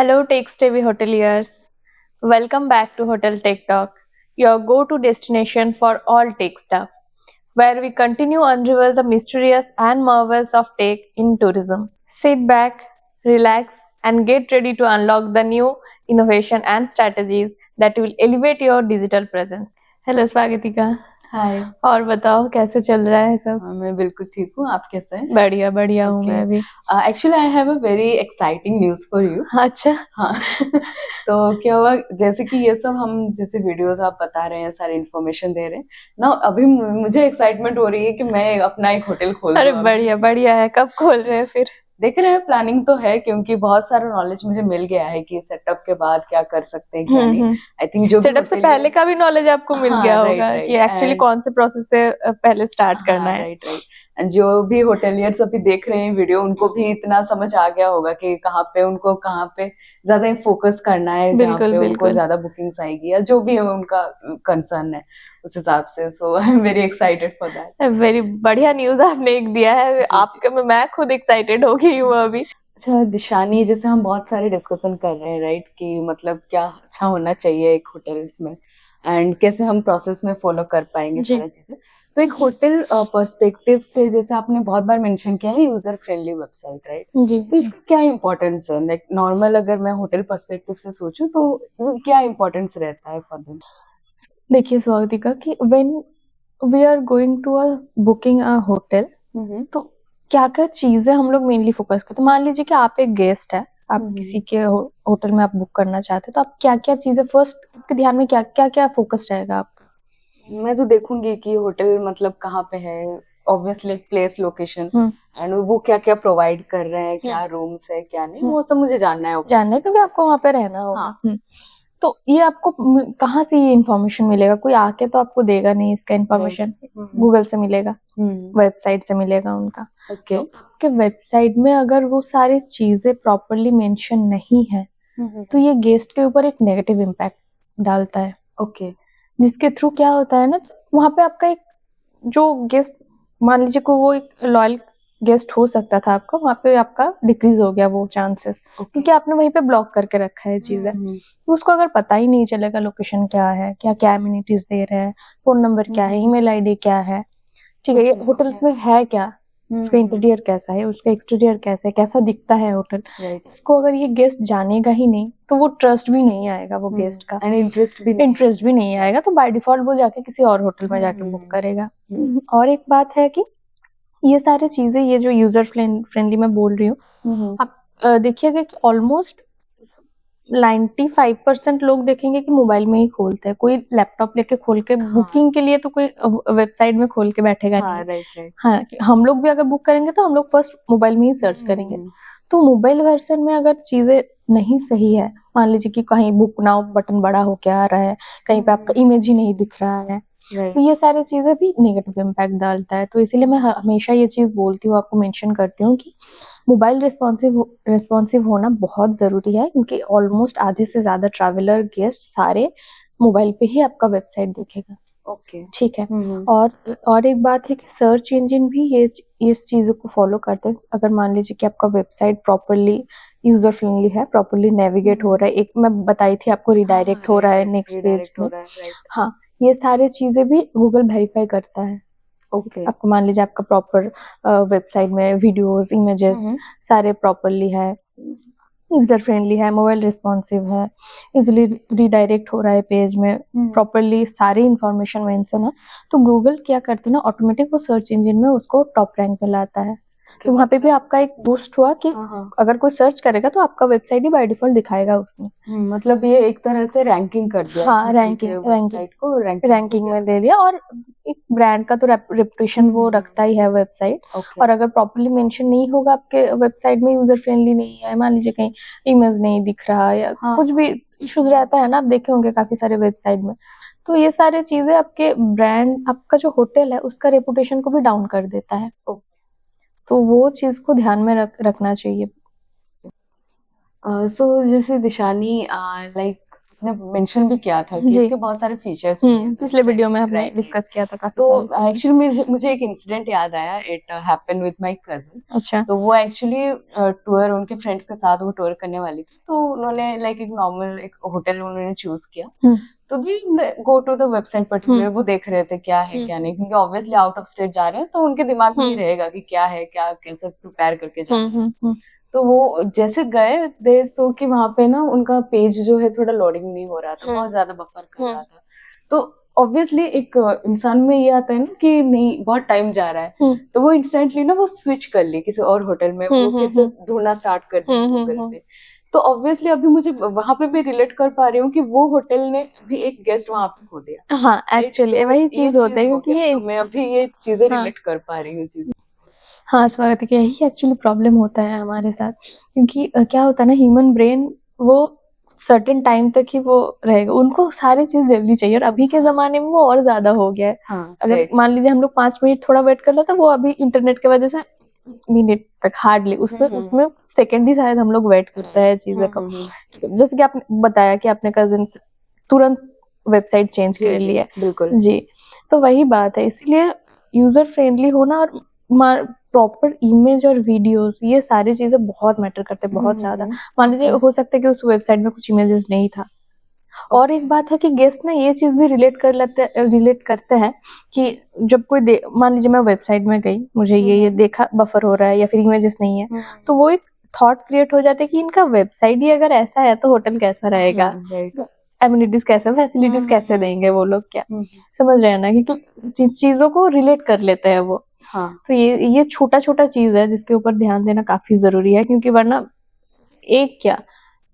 Hello, Tech-Stay hoteliers. Welcome back to Hotel Tech Talk, your go-to destination for all tech stuff, where we continue to unravel the mysterious and marvels of tech in tourism. Sit back, relax, and get ready to unlock the new innovation and strategies that will elevate your digital presence. Hello, स्वागतिका। हाय। और बताओ कैसे चल रहा है सब? मैं बिल्कुल ठीक हूँ, आप कैसे हैं? बढ़िया बढ़िया हूँ मैं भी। Actually I have a very exciting news for you. अच्छा। हाँ। तो क्या हुआ, जैसे कि ये सब हम जैसे वीडियोस आप बता रहे हैं, सारी इन्फॉर्मेशन दे रहे हैं ना, अभी मुझे एक्साइटमेंट हो रही है कि मैं अपना एक होटल खोल दूँ। अरे बढ़िया बढ़िया है, कब खोल रहे हैं फिर? देख रहे हैं, प्लानिंग तो है, क्योंकि बहुत सारा नॉलेज मुझे मिल गया है कि सेटअप के बाद क्या कर सकते हैं क्या नहीं। आई थिंक जो सेटअप से पहले का भी नॉलेज आपको मिल गया होगा कि एक्चुअली कौन से प्रोसेस से पहले स्टार्ट करना है। Right right. एंड जो भी होटेलियर्स अभी देख रहे हैं वीडियो, उनको भी इतना समझ आ गया होगा कि कहाँ पे ज्यादा फोकस करना है, जहाँ पे उनको ज्यादा बुकिंग्स आएगी या जो भी उनका कंसर्न है उस हिसाब से। So I am very excited for that. Very बढ़िया न्यूज आपने एक दिया है आपके में, मैं खुद एक्साइटेड हो गई हूँ अभी। अच्छा दिशानी, जैसे हम बहुत सारे डिस्कशन कर रहे हैं राइट, कि मतलब क्या अच्छा होना चाहिए एक होटल में एंड कैसे हम प्रोसेस में फॉलो कर पाएंगे सारी चीजें। तो एक होटल पर्सपेक्टिव से, जैसे आपने बहुत बार मेंशन किया है, यूजर फ्रेंडली वेबसाइट राइट जी। तो इसका क्या इम्पोर्टेंस है? लाइक नॉर्मल अगर मैं होटल पर्सपेक्टिव से सोचूं तो क्या इम्पोर्टेंस रहता है फॉर देम? देखिए स्वागतिका, कि when we are going to a booking a hotel, तो क्या क्या चीजें हम लोग मेनली फोकस करते हैं। मान लीजिए कि आप एक गेस्ट है, आप किसी के होटल में आप बुक करना चाहते हैं, तो आप क्या क्या चीजें फर्स्ट आपके ध्यान में क्या क्या क्या फोकस रहेगा आप? मैं तो देखूंगी कि होटल मतलब कहाँ पे है, ऑब्वियसली प्लेस लोकेशन, एंड वो क्या क्या प्रोवाइड कर रहे हैं, क्या रूम्स है क्या नहीं, वो सब मुझे जानना है। क्योंकि आपको वहाँ पे रहना होगा। तो ये आपको कहाँ से ये इन्फॉर्मेशन मिलेगा? कोई आके तो आपको देगा नहीं इसका इन्फॉर्मेशन। गूगल से मिलेगा, वेबसाइट से मिलेगा उनका। तो आपके वेबसाइट में अगर वो सारी चीजें प्रॉपरली मेंशन नहीं है, तो ये गेस्ट के ऊपर एक नेगेटिव इम्पैक्ट डालता है। जिसके थ्रू क्या होता है ना, वहाँ पे आपका एक जो गेस्ट, मान लीजिए को वो एक लॉयल गेस्ट हो सकता था आपका, वहाँ पे आपका डिक्रीज हो गया वो चांसेस, क्योंकि आपने वहीं पे ब्लॉक करके रखा है चीजें। तो उसको अगर पता ही नहीं चलेगा लोकेशन क्या है, क्या क्या एमिनिटीज दे रहे हैं, फोन नंबर क्या है, ईमेल आईडी क्या है, ठीक है, ये होटल में है क्या, उसका इंटीरियर कैसा है, उसका एक्सटीरियर कैसा है, कैसा दिखता है होटल, इसको अगर ये गेस्ट जानेगा ही नहीं तो वो ट्रस्ट भी नहीं आएगा वो गेस्ट का, इंटरेस्ट भी नहीं आएगा, तो बाय डिफॉल्ट वो जाके किसी और होटल में जाके बुक करेगा। और एक बात है कि ये सारी चीजें, ये जो यूजर फ्रेंडली मैं बोल रही हूँ, आप देखिएगा कि ऑलमोस्ट 95% लोग देखेंगे कि मोबाइल में ही खोलते हैं। कोई लैपटॉप लेके खोल के बुकिंग के लिए तो कोई वेबसाइट में खोल के बैठेगा नहीं। हाँ, हम लोग भी अगर बुक करेंगे तो हम लोग फर्स्ट मोबाइल में ही सर्च करेंगे। तो मोबाइल वर्जन में अगर चीजें नहीं सही है, मान लीजिए कि कहीं बुक नाउ बटन बड़ा होके आ रहा है, कहीं पे आपका इमेज ही नहीं दिख रहा है, तो ये सारी चीजें भी नेगेटिव इम्पैक्ट डालता है। तो इसीलिए मैं हमेशा ये चीज बोलती हूँ, आपको मेंशन करती हूँ कि मोबाइल रिस्पॉन्सिव होना बहुत जरूरी है, क्योंकि ऑलमोस्ट आधे से ज्यादा ट्रैवलर गेस्ट सारे मोबाइल पे ही आपका वेबसाइट देखेगा। ठीक है। और एक बात है कि सर्च इंजन भी ये इस चीजों को फॉलो करते हैं। अगर मान लीजिए कि आपका वेबसाइट प्रॉपरली यूजर फ्रेंडली है, प्रॉपरली नेविगेट हो रहा है, एक मैं बताई थी आपको, रिडायरेक्ट हो रहा है नेक्स्ट पेज में, हाँ, ये सारी चीजें भी गूगल वेरीफाई करता है। आपको मान लीजिए आपका प्रॉपर वेबसाइट में वीडियोस, इमेजेस सारे प्रॉपरली है, यूजर फ्रेंडली है, मोबाइल रिस्पॉन्सिव है, इजिली रिडायरेक्ट हो रहा है पेज में, प्रॉपरली सारी इंफॉर्मेशन मेंशन है, तो गूगल क्या करते हैं ना, ऑटोमेटिक वो सर्च इंजन में उसको टॉप रैंक पे लाता है। तो वहाँ पे भी आपका एक बूस्ट हुआ कि अगर कोई सर्च करेगा तो आपका वेबसाइट ही बाय डिफॉल्ट दिखाएगा उसमें। मतलब ये एक तरह से रैंकिंग कर दिया। हाँ, रैंकिंग में दे दिया। और एक ब्रांड का तो रेपुटेशन वो रखता ही है वेबसाइट। और अगर प्रॉपर्ली मेंशन नहीं होगा आपके वेबसाइट में, यूजर फ्रेंडली नहीं है, मान लीजिए कहीं इमेज नहीं दिख रहा या कुछ भी इश्यूज रहता है ना, आप देखे होंगे काफी सारे वेबसाइट में, तो ये सारी चीजें आपके ब्रांड, आपका जो होटल है उसका रेपुटेशन को भी डाउन कर देता है। तो वो चीज को ध्यान में रखना चाहिए। सो जैसे दिशानी, लाइक आपने मेंशन भी किया था कि जी। इसके बहुत सारे फीचर्स हैं पिछले वीडियो में हमने राइट डिस्कस किया था काफी तो सारी चीजें। एक्चुअली मुझे एक इंसिडेंट याद आया it happened with my cousin अच्छा। तो वो एक्चुअली टूर उनके फ्रेंड्स के साथ वो टूर करने वाली थी तो उन्होंने लाइक एक नॉर्मल एक होटल उन्होंने चूज किया तो भी go to the website particular वो देख रहे थे क्या है क्या नहीं क्योंकि ऑब्वियसली आउट ऑफ स्टेट जा रहे हैं तो उनके दिमाग में ही रहेगा कि क्या है क्या कैसे प्रिपेयर करके जाना है तो वो जैसे गए दे सो कि वहां पे ना उनका पेज जो है थोड़ा लोडिंग नहीं हो रहा था बहुत ज्यादा बफर कर रहा था तो ऑब्वियसली एक इंसान में ये आता है ना कि नहीं बहुत टाइम जा रहा है तो वो इंस्टेंटली ना वो स्विच कर ली किसी और होटल में वो फिर से ढूंढना स्टार्ट कर दी गूगल पे तो ऑब्वियसली अभी मुझे वहां पे भी रिलेट कर पा रही हूँ कि वो होटल ने भी एक गेस्ट वहां पे खो दिया हाँ एक्चुअली तो वही ये चीज होता है हो क्योंकि गया ये तो मैं अभी ये चीजें हाँ रिलेट कर पा रही हूँ चीजें हाँ स्वागत है कि यही एक्चुअली प्रॉब्लम होता है हमारे साथ क्योंकि क्या होता है ना ह्यूमन ब्रेन वो सर्टेन टाइम तक ही वो रहेगा उनको सारी चीज जल्दी चाहिए और अभी के जमाने में वो और ज्यादा हो गया है हाँ अगर राइट मान लीजिए हम लोग 5 मिनट थोड़ा वेट कर लेते वो अभी इंटरनेट की वजह से मिनट तक हार्डली उसमें उसमें सेकंड ही शायद हम लोग वेट करते हैं चीजें को जैसे कि आपने बताया कि आपने कजिन तुरंत वेबसाइट चेंज कर लिया बिल्कुल जी तो वही बात है इसीलिए यूजर फ्रेंडली होना और प्रॉपर इमेज और वीडियोस ये सारी चीजें बहुत मैटर करते हैं बहुत ज्यादा मान लीजिए हो सकता है कि उस वेबसाइट में कुछ इमेजेस नहीं था और एक बात है कि गेस्ट ना ये चीज भी रिलेट करते हैं कि जब कोई मान लीजिए मैं वेबसाइट में गई मुझे ये देखा बफर हो रहा है या फिर इमेजेस नहीं है तो वो एक थॉट क्रिएट हो जाता है कि इनका वेबसाइट ही अगर ऐसा है तो होटल कैसा रहेगा एम्यूनिटीज कैसे फैसिलिटीज कैसे देंगे वो लोग क्या समझ रहे हैं ना क्योंकि चीजों को रिलेट कर लेते हैं वो तो ये छोटा छोटा चीज है जिसके ऊपर ध्यान देना काफी जरूरी है क्योंकि वरना एक क्या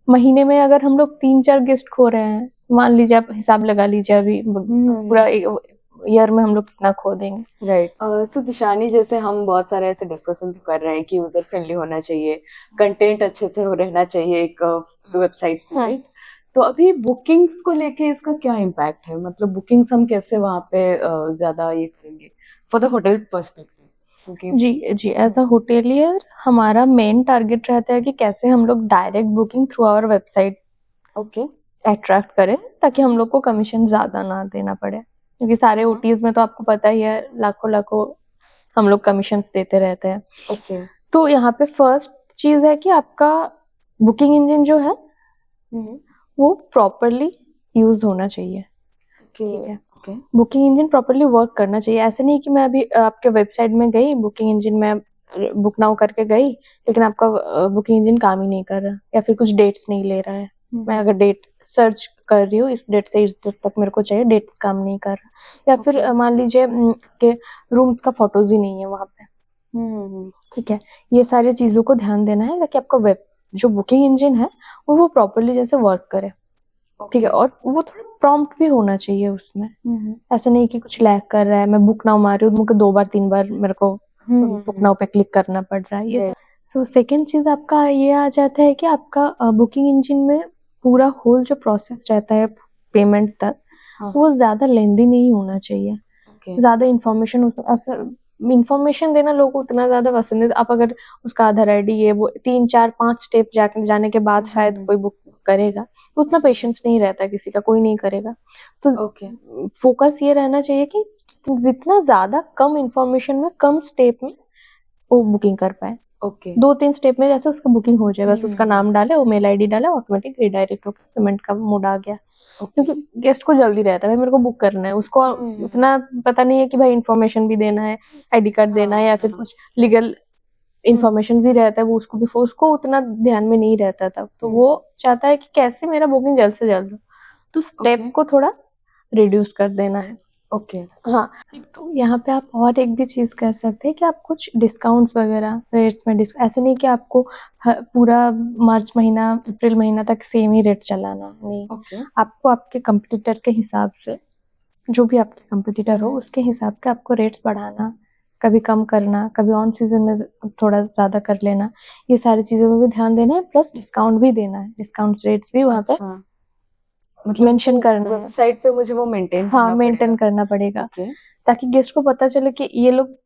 महीने में अगर हम लोग 3-4 गेस्ट खो रहे हैं मान लीजिए आप हिसाब लगा लीजिए अभी पूरा ईयर में हम लोग कितना खो देंगे राइट तो दिशानी जैसे हम बहुत सारे ऐसे डिस्कशन कर रहे हैं कि यूजर फ्रेंडली होना चाहिए कंटेंट अच्छे से रहना चाहिए एक वेबसाइट पे राइट तो अभी बुकिंग्स को लेके इसका क्या इम्पैक्ट है मतलब बुकिंग्स हम कैसे वहाँ पे ज्यादा ये करेंगे फॉर द होटल पर्सपेक्टिव जी जी एज अ होटेलियर हमारा मेन टारगेट रहता है कि कैसे हम लोग direct booking through our website okay attract करें ताकि हम लोग को कमीशन ज्यादा ना देना पड़े क्योंकि सारे ओटीज में तो आपको पता ही है लाखों लाखों हम लोग कमीशन देते रहते हैं ओके तो यहाँ पे फर्स्ट चीज है कि आपका बुकिंग इंजन जो है वो प्रॉपरली यूज होना चाहिए ठीक है बुकिंग इंजन प्रॉपरली वर्क करना चाहिए ऐसे नहीं कि मैं अभी आपके वेबसाइट में गई बुकिंग इंजन में बुक नाउ करके गई लेकिन आपका बुकिंग इंजन काम ही नहीं कर रहा या फिर कुछ डेट्स नहीं ले रहा है मैं अगर डेट सर्च कर रही हूँ इस डेट से इस डेट तक मेरे को चाहिए डेट काम नहीं कर रहा या फिर मान लीजिए कि रूम्स का फोटोज ही नहीं है वहां पे ठीक है ये सारी चीजों को ध्यान देना है ताकि आपका वेब जो बुकिंग इंजन है वो प्रॉपरली जैसे वर्क करे ठीक है और वो थोड़ा प्रॉम्प्ट भी होना चाहिए उसमें ऐसा नहीं कि कुछ लैग कर रहा है मैं बुक नाउ मार रही हूँ मुझे 2 बार 3 बार मेरे को बुक नाउ पे क्लिक करना पड़ रहा है ये सो सेकेंड चीज आपका ये आ जाता है कि आपका बुकिंग इंजन में पूरा होल जो प्रोसेस रहता है पेमेंट तक वो ज्यादा लेंदी नहीं होना चाहिए ज्यादा इंफॉर्मेशन देना लोगों को उतना ज्यादा पसंद है आप अगर उसका आधार आईडी ये वो 3 4 5 स्टेप जाने के बाद शायद कोई बुक करेगा तो उतना पेशेंस नहीं रहता किसी का कोई नहीं करेगा तो फोकस ये रहना चाहिए कि जितना ज्यादा कम इंफॉर्मेशन में कम स्टेप में वो बुकिंग कर पाए 2-3 स्टेप में जैसे उसका बुकिंग हो जाए बस उसका नाम डाले वो मेल आईडी डाले ऑटोमेटिक रिडायरेक्ट होकर पेमेंट का मोड आ गया क्योंकि गेस्ट को जल्दी रहता है भाई मेरे को बुक करना है उसको उतना पता नहीं है कि भाई इंफॉर्मेशन भी देना है आईडी कार्ड देना है या फिर कुछ लीगल इंफॉर्मेशन भी रहता है वो उसको उतना ध्यान में नहीं रहता था तो वो चाहता है कि कैसे मेरा बुकिंग जल्द से जल्द हो तो स्टेप को थोड़ा रिड्यूस कर देना है हाँ तो यहाँ पे आप और एक भी चीज कर सकते हैं कि आप कुछ डिस्काउंट्स वगैरह रेट्स में ऐसे नहीं कि आपको पूरा मार्च महीना अप्रैल महीना तक सेम ही रेट चलाना नहीं आपको आपके कंपटीटर के हिसाब से जो भी आपके कंपटीटर हो उसके हिसाब के आपको रेट्स बढ़ाना कभी कम करना कभी ऑन सीजन में थोड़ा ज्यादा कर लेना ये सारी चीजों में भी ध्यान देना है प्लस डिस्काउंट भी देना है डिस्काउंट रेट्स भी वहाँ पर मतलब मेंशन करना है वेबसाइट पे मुझे वो मेंटेन करना पड़ेगा ताकि गेस्ट को पता चले कि ये लोग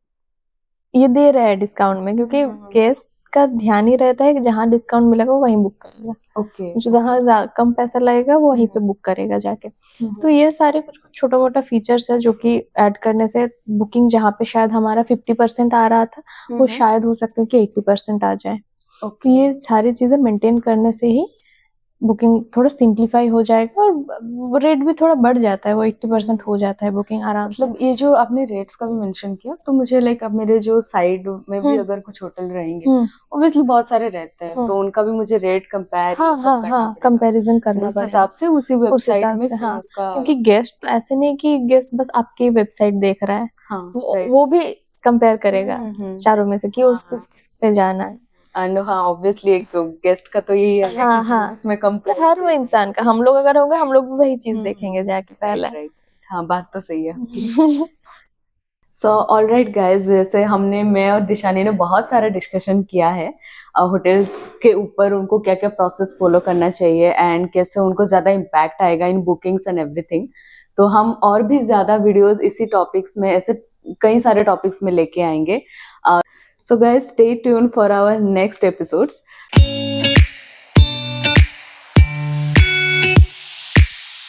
ये दे रहे हैं डिस्काउंट में क्योंकि गेस्ट का ध्यान ही रहता है कि जहाँ डिस्काउंट मिलेगा वो वहीं बुक करेगा। ओके। जहाँ कम पैसा लगेगा वो वहीं पे बुक करेगा जाके। तो ये सारे कुछ छोटा मोटा फीचर्स है जो कि ऐड करने से बुकिंग जहाँ पे शायद हमारा 50% आ रहा था वो शायद हो सकता है कि 80% आ जाए। तो ये सारी चीजें मेंटेन करने से ही बुकिंग थोड़ा सिंप्लीफाई हो जाएगा और रेट भी थोड़ा बढ़ जाता है, वो 80% हो जाता है बुकिंग आराम से। मतलब ये जो आपने रेट्स का भी मेंशन किया, तो मुझे लाइक अब मेरे जो साइड में भी अगर कुछ होटल रहेंगे, ऑब्वियसली बहुत सारे रहते हैं, तो उनका भी मुझे रेट कंपेयर हाँ कंपैरिजन करना उस पड़ेगा हिसाब से उसी उस वेबसाइट हिसाब में से। फिर हाँ, उसका। क्योंकि गेस्ट ऐसे नहीं कि गेस्ट बस आपकी वेबसाइट देख रहा है, हाँ, वो भी कंपेयर करेगा चारों में से कि उसको किस पे जाना है। एंड हाँ ऑब्वियसली एक गेस्ट का तो यही है हाँ हाँ, उसमें कम तो हर वो इंसान का, हम लोग अगर होंगे हम लोग भी वही चीज देखेंगे जाके पहले। राइट। हाँ बात तो सही है। सो ऑल राइट गाइज, वैसे मैं और दिशानी ने बहुत सारा डिस्कशन किया है होटल्स के ऊपर, उनको क्या क्या प्रोसेस फॉलो करना चाहिए एंड कैसे उनको ज़्यादा इम्पैक्ट आएगा इन बुकिंग्स एंड एवरीथिंग। तो हम और भी ज़्यादा वीडियोस इसी टॉपिक्स में, ऐसे कई सारे टॉपिक्स में लेके आएंगे। So guys stay tune for our next episodes.